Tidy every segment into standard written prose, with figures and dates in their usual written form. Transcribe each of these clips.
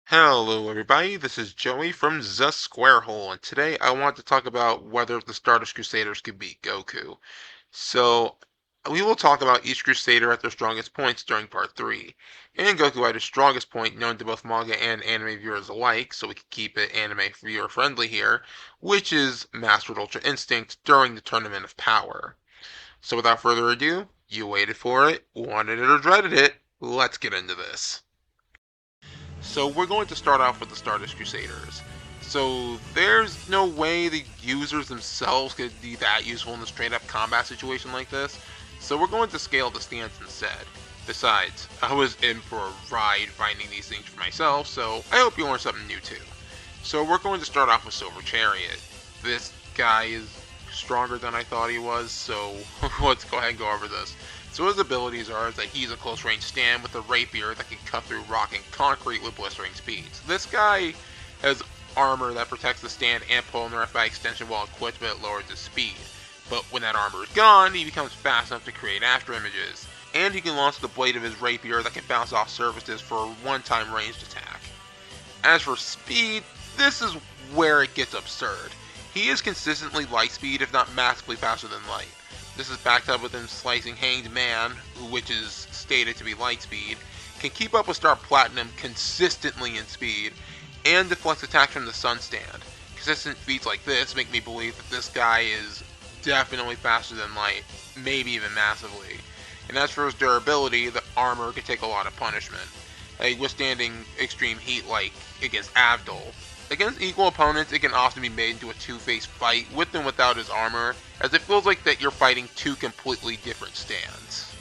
Hello everybody, this is Joey from The Square Hole, and today I want to talk about whether the Stardust Crusaders could beat Goku. So, we will talk about each Crusader at their strongest points during Part 3. And Goku had his strongest point known to both manga and anime viewers alike, so we can keep it anime viewer friendly here, which is Mastered Ultra Instinct during the Tournament of Power. So without further ado, you waited for it, wanted it or dreaded it, let's get into this. So we're going to start off with the Stardust Crusaders. So there's no way the users themselves could be that useful in a straight up combat situation like this. So we're going to scale the stance instead. Besides, I was in for a ride finding these things for myself, so I hope you learned something new too. So we're going to start off with Silver Chariot. This guy is stronger than I thought he was, so let's go ahead and go over this. So his abilities are that he's a close range stand with a rapier that can cut through rock and concrete with blistering speeds. This guy has armor that protects the stand and Polnareff by extension while equipped, but it lowers his speed. But when that armor is gone, he becomes fast enough to create after images. And he can launch the blade of his rapier that can bounce off surfaces for a one-time ranged attack. As for speed, this is where it gets absurd. He is consistently light speed, if not massively faster than light. This is backed up with him slicing Hanged Man, which is stated to be light speed, can keep up with Star Platinum consistently in speed, and deflects attacks from the Sun Stand. Consistent feats like this make me believe that this guy is definitely faster than light, maybe even massively. And as for his durability, the armor can take a lot of punishment, like withstanding extreme heat like against Avdol. Against equal opponents, it can often be made into a two-faced fight with and without his armor, as it feels like that you're fighting two completely different stands.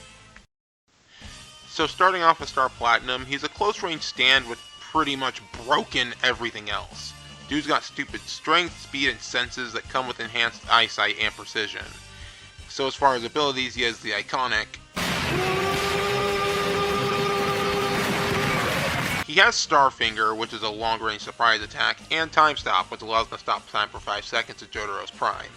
So starting off with Star Platinum, he's a close-range stand with pretty much broken everything else. Dude's got stupid strength, speed, and senses that come with enhanced eyesight and precision. So as far as abilities, he has the iconic He has Starfinger, which is a long-range surprise attack, and Time Stop, which allows him to stop time for 5 seconds at Jotaro's Prime.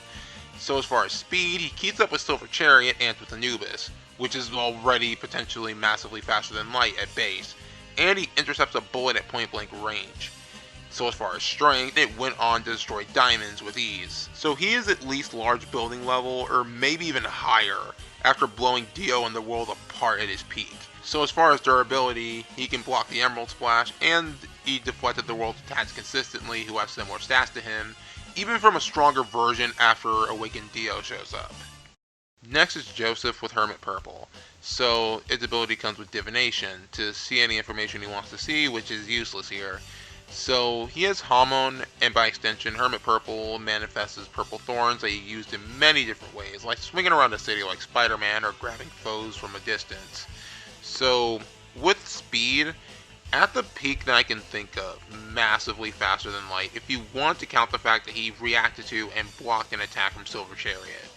So as far as speed, he keeps up with Silver Chariot and with Anubis, which is already potentially massively faster than Light at base, and he intercepts a bullet at point-blank range. So as far as strength, it went on to destroy diamonds with ease. So he is at least large building level, or maybe even higher, after blowing Dio and the world apart at his peak. So as far as durability, he can block the Emerald Splash, and he deflected the world's attacks consistently who have similar stats to him, even from a stronger version after Awakened Dio shows up. Next is Joseph with Hermit Purple. So its ability comes with Divination, to see any information he wants to see, which is useless here. So he has Hamon, and by extension, Hermit Purple manifests as purple thorns that he used in many different ways, like swinging around a city like Spider-Man or grabbing foes from a distance. So, with speed, at the peak that I can think of, massively faster than light, if you want to count the fact that he reacted to and blocked an attack from Silver Chariot.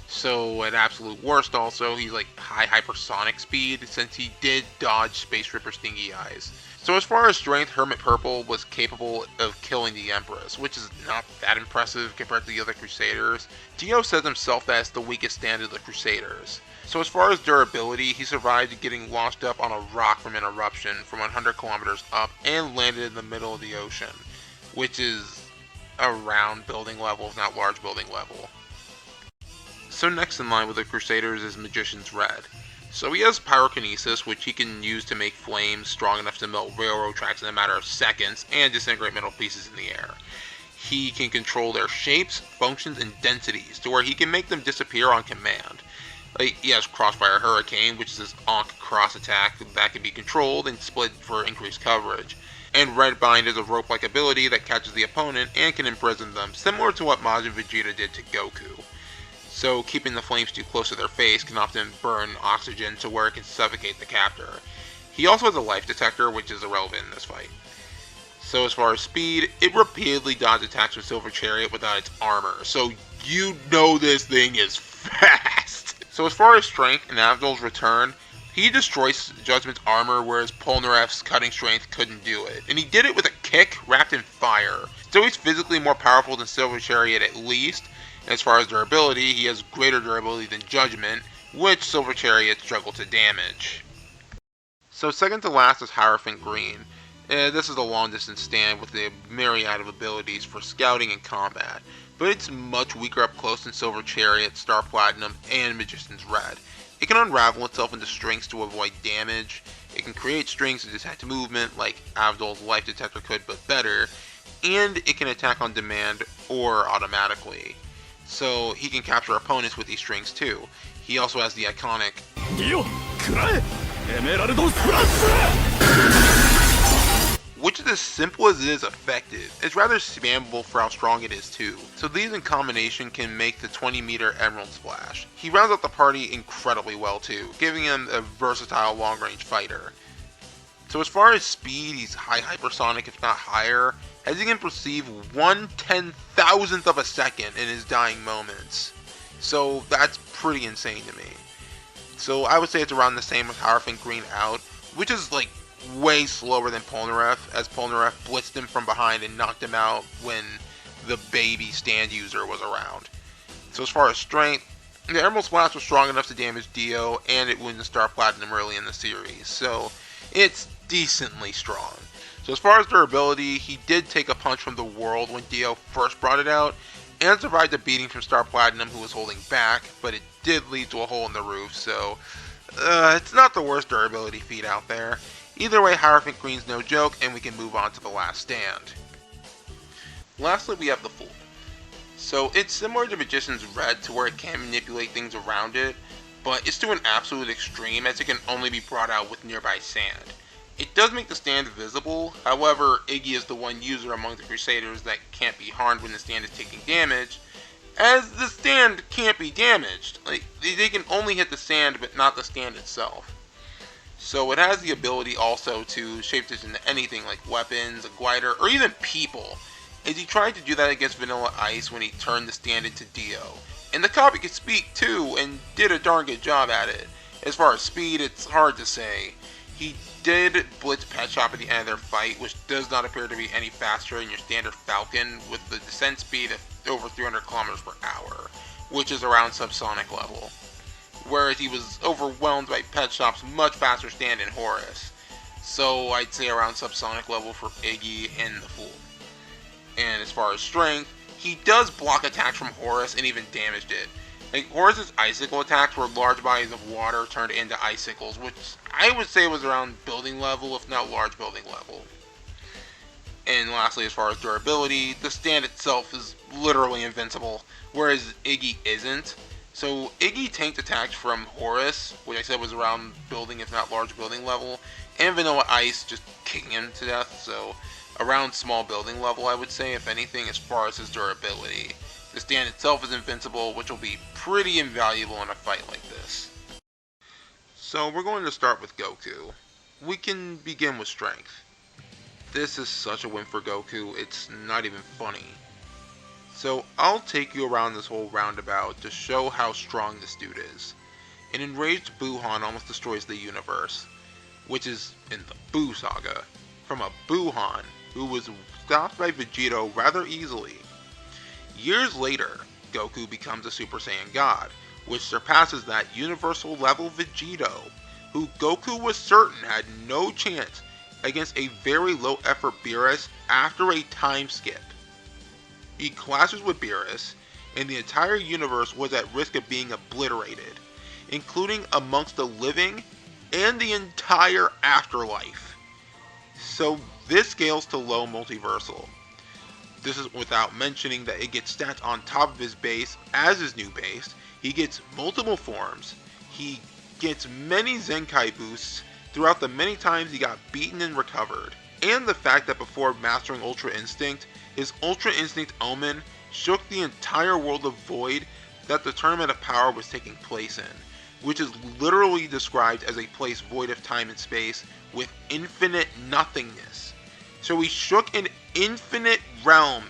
So, at absolute worst also, he's like high hypersonic speed, since he did dodge Space Ripper Stingy Eyes. So as far as strength, Hermit Purple was capable of killing the Empress, which is not that impressive compared to the other Crusaders. Dio says himself that it's the weakest stand of the Crusaders. So as far as durability, he survived getting launched up on a rock from an eruption from 100 kilometers up and landed in the middle of the ocean, which is around building level, if not large building level. So next in line with the Crusaders is Magician's Red. So he has Pyrokinesis, which he can use to make flames strong enough to melt railroad tracks in a matter of seconds and disintegrate metal pieces in the air. He can control their shapes, functions, and densities to where he can make them disappear on command. Like, he has Crossfire Hurricane, which is his Ankh cross attack that can be controlled and split for increased coverage. And Red Bind is a rope-like ability that catches the opponent and can imprison them, similar to what Majin Vegeta did to Goku. So keeping the flames too close to their face can often burn oxygen to where it can suffocate the captor. He also has a life detector, which is irrelevant in this fight. So as far as speed, it repeatedly dodges attacks with Silver Chariot without its armor, so you know this thing is fast! So as far as strength and Avdol's return, he destroys Judgment's armor, whereas Polnareff's cutting strength couldn't do it. And he did it with a kick wrapped in fire. So he's physically more powerful than Silver Chariot at least. As far as durability, he has greater durability than Judgment, which Silver Chariot struggled to damage. So second to last is Hierophant Green. This is a long distance stand with a myriad of abilities for scouting and combat, but it's much weaker up close than Silver Chariot, Star Platinum, and Magician's Red. It can unravel itself into strings to avoid damage. It can create strings to detect movement, like Avdol's Life Detector could, but better, and it can attack on demand or automatically. So he can capture opponents with these strings too. He also has the iconic which is as simple as it is effective. It's rather spammable for how strong it is too, so these in combination can make the 20-meter Emerald Splash. He rounds out the party incredibly well too, giving him a versatile long-range fighter. So as far as speed, he's high hypersonic if not higher, as he can perceive 1/10,000th of a second in his dying moments. So that's pretty insane to me. So I would say it's around the same with Hierophant Green out, which is like way slower than Polnareff, as Polnareff blitzed him from behind and knocked him out when the baby stand user was around. So as far as strength, the Emerald Splash was strong enough to damage Dio, and it wounded Star Platinum early in the series, so it's decently strong. So as far as durability, he did take a punch from the world when Dio first brought it out, and survived a beating from Star Platinum who was holding back, but it did lead to a hole in the roof, so it's not the worst durability feat out there. Either way, Hierophant Green's no joke, and we can move on to the last stand. Lastly, we have the Fool. So it's similar to Magician's Red to where it can manipulate things around it, but it's to an absolute extreme as it can only be brought out with nearby sand. It does make the stand visible, however, Iggy is the one user among the Crusaders that can't be harmed when the stand is taking damage, as the stand can't be damaged. Like, they can only hit the sand, but not the stand itself. So it has the ability also to shapeshift into anything like weapons, a glider, or even people, as he tried to do that against Vanilla Ice when he turned the stand into Dio. And the copy could speak too, and did a darn good job at it. As far as speed, it's hard to say. He did blitz Pet Shop at the end of their fight, which does not appear to be any faster than your standard Falcon, with the descent speed of over 300 kilometers per hour, which is around subsonic level. Whereas he was overwhelmed by Pet Shop's much faster stand in Horus. So I'd say around subsonic level for Iggy and the Fool. And as far as strength, he does block attacks from Horus and even damaged it. Like, Horus's icicle attacks were large bodies of water turned into icicles, which I would say was around building level, if not large building level. And lastly, as far as durability, the stand itself is literally invincible, whereas Iggy isn't. So Iggy tanked attacks from Horus, which I said was around building, if not large building level, and Vanilla Ice just kicking him to death, so around small building level I would say, if anything, as far as his durability. The stand itself is invincible, which will be pretty invaluable in a fight like this. So we're going to start with Goku. We can begin with strength. This is such a win for Goku, it's not even funny. So I'll take you around this whole roundabout to show how strong this dude is. An enraged Buuhan almost destroys the universe, which is in the Buu saga, from a Buuhan who was stopped by Vegito rather easily. Years later, Goku becomes a Super Saiyan God, which surpasses that universal level Vegito, who Goku was certain had no chance against a very low effort Beerus after a time skip. He clashes with Beerus, and the entire universe was at risk of being obliterated, including amongst the living and the entire afterlife. So this scales to low multiversal. This is without mentioning that it gets stats on top of his base as his new base. He gets multiple forms. He gets many Zenkai boosts throughout the many times he got beaten and recovered. And the fact that before mastering Ultra Instinct, his Ultra Instinct Omen shook the entire world of Void that the Tournament of Power was taking place in, which is literally described as a place void of time and space with infinite nothingness. So he shook an infinite realm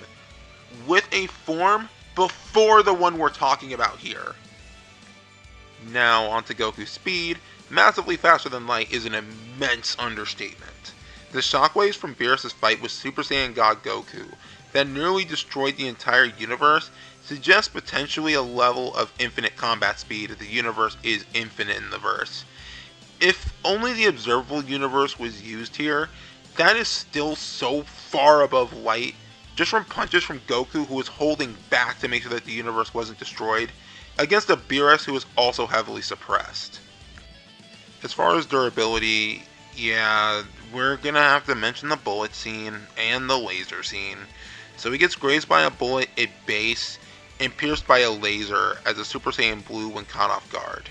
with a form before the one we're talking about here. Now onto Goku's speed. Massively faster than light is an immense understatement. The shockwaves from Beerus' fight with Super Saiyan God Goku that nearly destroyed the entire universe suggests potentially a level of infinite combat speed if the universe is infinite in the verse. If only the observable universe was used here, That is still so far above light, just from punches from Goku, who was holding back to make sure that the universe wasn't destroyed, against a Beerus who was also heavily suppressed. As far as durability, yeah, we're gonna have to mention the bullet scene and the laser scene. So he gets grazed by a bullet at base and pierced by a laser as a Super Saiyan Blue when caught off guard.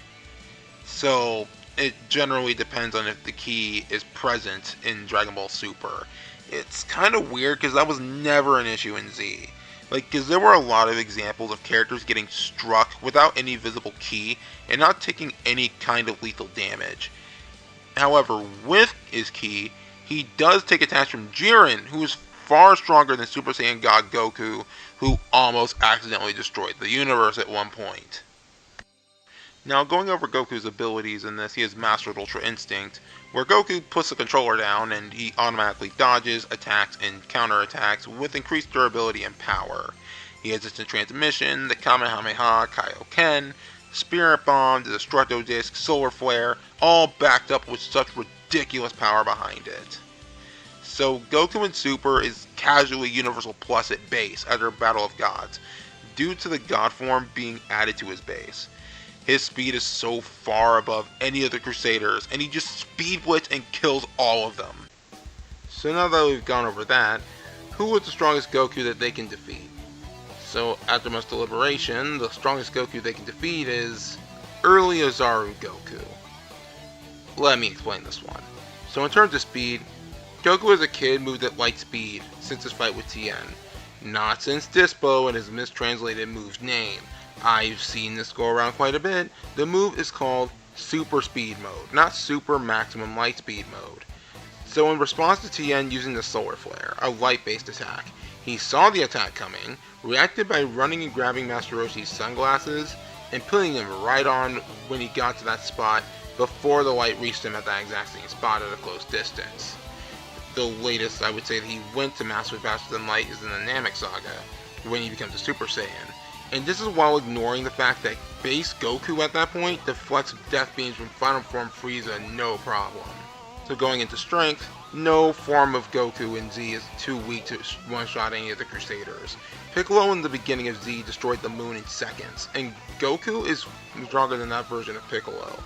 So it generally depends on if the key is present in Dragon Ball Super. It's kind of weird because that was never an issue in Z. Like, because there were a lot of examples of characters getting struck without any visible key and not taking any kind of lethal damage. However, with his key, he does take attacks from Jiren, who is far stronger than Super Saiyan God Goku, who almost accidentally destroyed the universe at one point. Now, going over Goku's abilities in this, he has Mastered Ultra Instinct, where Goku puts the controller down and he automatically dodges, attacks, and counterattacks with increased durability and power. He has Instant Transmission, the Kamehameha, Kaioken, Spirit Bomb, the Destructo Disc, Solar Flare, all backed up with such ridiculous power behind it. So Goku in Super is casually Universal Plus at base after Battle of Gods, due to the God form being added to his base. His speed is so far above any of the Crusaders, and he just speed blitz and kills all of them. So now that we've gone over that, who is the strongest Goku that they can defeat? So after much deliberation, the strongest Goku they can defeat is early Ozaru Goku. Let me explain this one. So in terms of speed, Goku as a kid moved at light speed since his fight with Tien. Not since Dispo and his mistranslated move's name. I've seen this go around quite a bit. The move is called Super Speed Mode, not Super Maximum Light Speed Mode. So in response to Tien using the Solar Flare, a light-based attack, he saw the attack coming, reacted by running and grabbing Master Roshi's sunglasses, and putting them right on when he got to that spot before the light reached him at that exact same spot at a close distance. The latest I would say that he went to Master Faster Than Light is in the Namek Saga, when he becomes a Super Saiyan. And this is while ignoring the fact that base Goku at that point deflects death beams from Final Form Frieza no problem. So going into strength, no form of Goku in Z is too weak to one-shot any of the Crusaders. Piccolo in the beginning of Z destroyed the moon in seconds, and Goku is stronger than that version of Piccolo.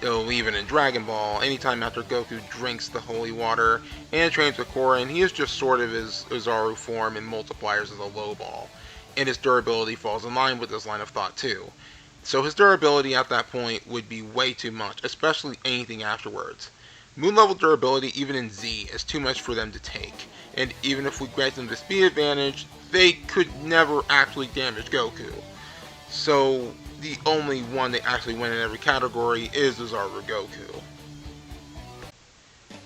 Even in Dragon Ball, anytime after Goku drinks the holy water and trains with Korin, he is just sort of his Ozaru form and multipliers as a low ball. And his durability falls in line with this line of thought too. So his durability at that point would be way too much, especially anything afterwards. Moon level durability even in Z is too much for them to take, and even if we grant them the speed advantage, they could never actually damage Goku. So the only one they actually win in every category is Ozaru Goku.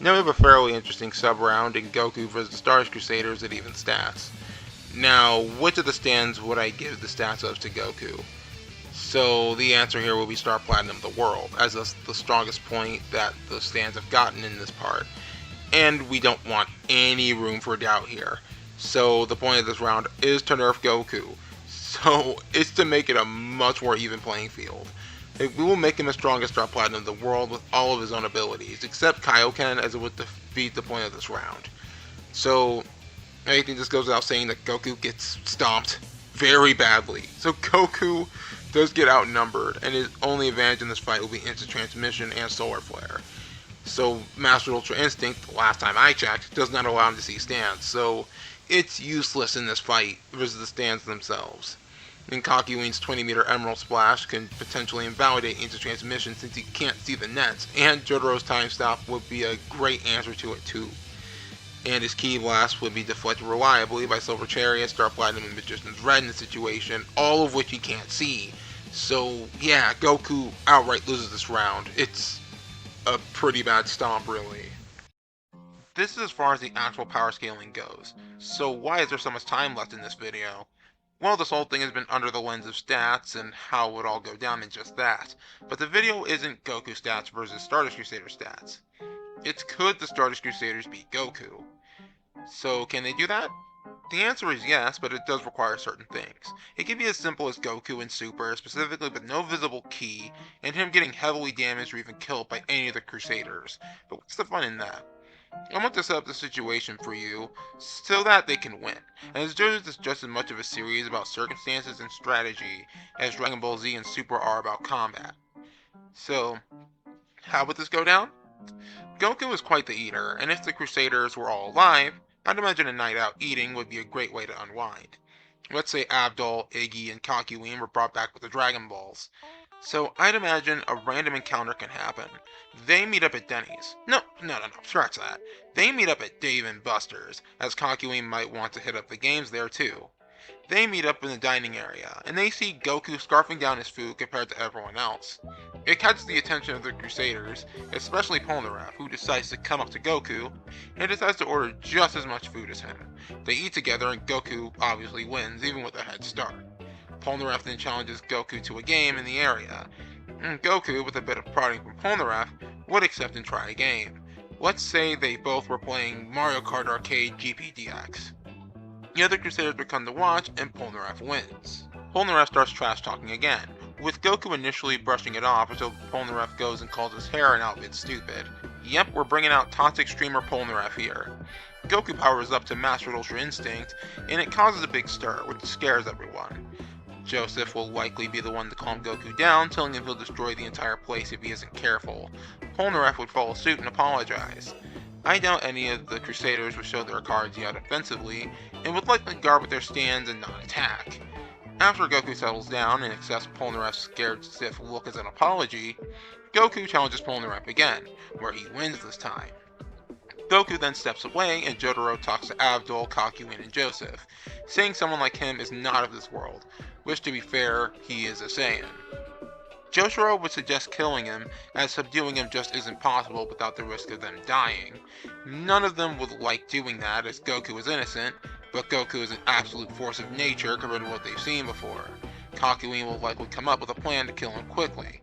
Now we have a fairly interesting sub-round in Goku vs the Stardust Crusaders at even stats. Now, which of the stands would I give the stats of to Goku? So the answer here will be Star Platinum the World, as that's the strongest point that the stands have gotten in this part. And we don't want any room for doubt here. So the point of this round is to nerf Goku. So it's to make it a much more even playing field. We will make him the strongest Star Platinum in the world with all of his own abilities, except Kaioken, as it would defeat the point of this round. So I think this goes without saying that Goku gets stomped very badly. So Goku does get outnumbered, and his only advantage in this fight will be Instant Transmission and Solar Flare. So Master Ultra Instinct, the last time I checked, does not allow him to see stands, so it's useless in this fight versus the stands themselves. And Kakyoin's 20-meter Emerald Splash can potentially invalidate Instant Transmission since he can't see the nets, and Jotaro's Time Stop would be a great answer to it too. And his Ki Blast would be deflected reliably by Silver Chariot, Star Platinum, and Magician's Red in the situation, all of which he can't see. So yeah, Goku outright loses this round. It's a pretty bad stomp, really. This is as far as the actual power scaling goes. So why is there so much time left in this video? Well, this whole thing has been under the lens of stats and how it would all go down in just that. But the video isn't Goku stats versus Stardust Crusader stats. It's could the Stardust Crusaders beat Goku? So can they do that? The answer is yes, but it does require certain things. It can be as simple as Goku in Super, specifically with no visible ki, and him getting heavily damaged or even killed by any of the Crusaders. But what's the fun in that? I want to set up the situation for you so that they can win. And JoJo is just as much of a series about circumstances and strategy as Dragon Ball Z and Super are about combat. So, how would this go down? Goku is quite the eater, and if the Crusaders were all alive, I'd imagine a night out eating would be a great way to unwind. Let's say Abdul, Iggy, and Kakyoin were brought back with the Dragon Balls. So I'd imagine a random encounter can happen. They meet up at Denny's. No, scratch that. They meet up at Dave and Buster's, as Kakyoin might want to hit up the games there too. They meet up in the dining area, and they see Goku scarfing down his food compared to everyone else. It catches the attention of the Crusaders, especially Polnareff, who decides to come up to Goku and decides to order just as much food as him. They eat together, and Goku obviously wins, even with a head start. Polnareff then challenges Goku to a game in the area, and Goku, with a bit of prodding from Polnareff, would accept and try a game. Let's say they both were playing Mario Kart Arcade GPDX. The other Crusaders would come to watch, and Polnareff wins. Polnareff starts trash talking again, with Goku initially brushing it off until Polnareff goes and calls his hair and outfit stupid. Yep, we're bringing out toxic streamer Polnareff here. Goku powers up to Master Ultra Instinct, and it causes a big stir, which scares everyone. Joseph will likely be the one to calm Goku down, telling him he'll destroy the entire place if he isn't careful. Polnareff would follow suit and apologize. I doubt any of the Crusaders would show their cards yet offensively, and would likely guard with their stands and not attack. After Goku settles down and accepts Polnareff's scared stiff look as an apology, Goku challenges Polnareff again, where he wins this time. Goku then steps away, and Jotaro talks to Abdul, Kakyoin, and Joseph, saying someone like him is not of this world, which to be fair, he is a Saiyan. Jotaro would suggest killing him, as subduing him just isn't possible without the risk of them dying. None of them would like doing that, as Goku is innocent, but Goku is an absolute force of nature compared to what they've seen before. Kakyoin will likely come up with a plan to kill him quickly.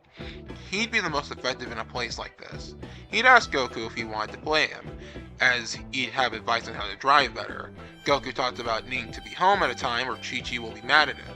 He'd be the most effective in a place like this. He'd ask Goku if he wanted to play him, as he'd have advice on how to drive better. Goku talked about needing to be home at a time or Chi-Chi will be mad at him.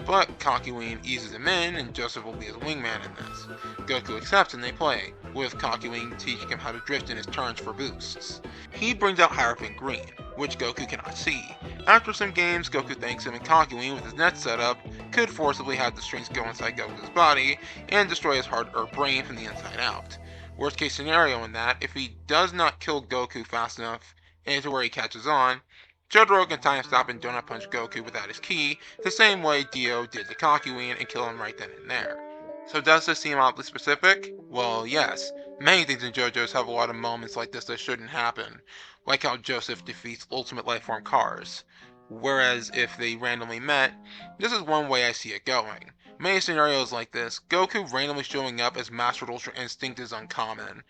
But Kakyoin eases him in, and Joseph will be his wingman in this. Goku accepts and they play, with Kakyoin teaching him how to drift in his turns for boosts. He brings out Hierophant Green, which Goku cannot see. After some games, Goku thanks him, and Kakyoin, with his net set up, could forcibly have the strings go inside Goku's body and destroy his heart or brain from the inside out. Worst case scenario in that, if he does not kill Goku fast enough into where he catches on, Jotaro can time stop and donut punch Goku without his ki, the same way Dio did to Kakyoin, and kill him right then and there. So does this seem oddly specific? Well, yes. Many things in JoJo's have a lot of moments like this that shouldn't happen, like how Joseph defeats Ultimate Lifeform Cars. Whereas if they randomly met, this is one way I see it going. Many scenarios like this, Goku randomly showing up as Master Ultra Instinct is uncommon,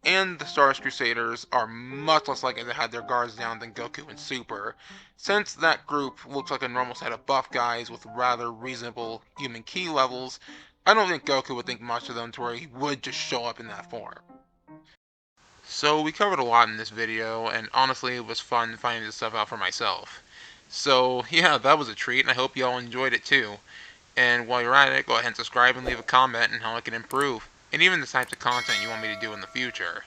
and the Stardust Crusaders are much less likely to have their guards down than Goku and Super, since that group looks like a normal set of buff guys with rather reasonable human ki levels. I don't think Goku would think much of them to where he would just show up in that form. So we covered a lot in this video, and honestly it was fun finding this stuff out for myself. So yeah, that was a treat, and I hope you all enjoyed it too. And while you're at it, go ahead and subscribe and leave a comment on how I can improve, and even the types of content you want me to do in the future.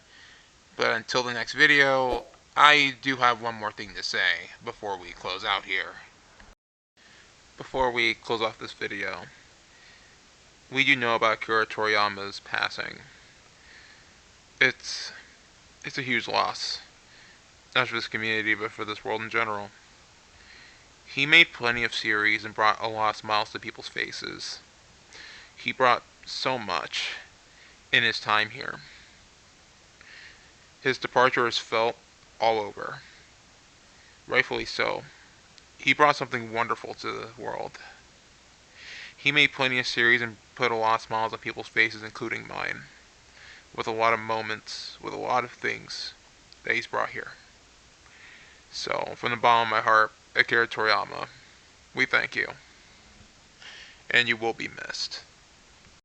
But until the next video, I do have one more thing to say before we close out here. Before we close off this video, we do know about Akira Toriyama's passing. It's a huge loss, not for this community, but for this world in general. He made plenty of series and brought a lot of smiles to people's faces. He brought so much in his time here. His departure is felt all over. Rightfully so. He brought something wonderful to the world. He made plenty of series and put a lot of smiles on people's faces, including mine, with a lot of moments, with a lot of things that he's brought here. So, from the bottom of my heart, Akira Toriyama, we thank you. And you will be missed.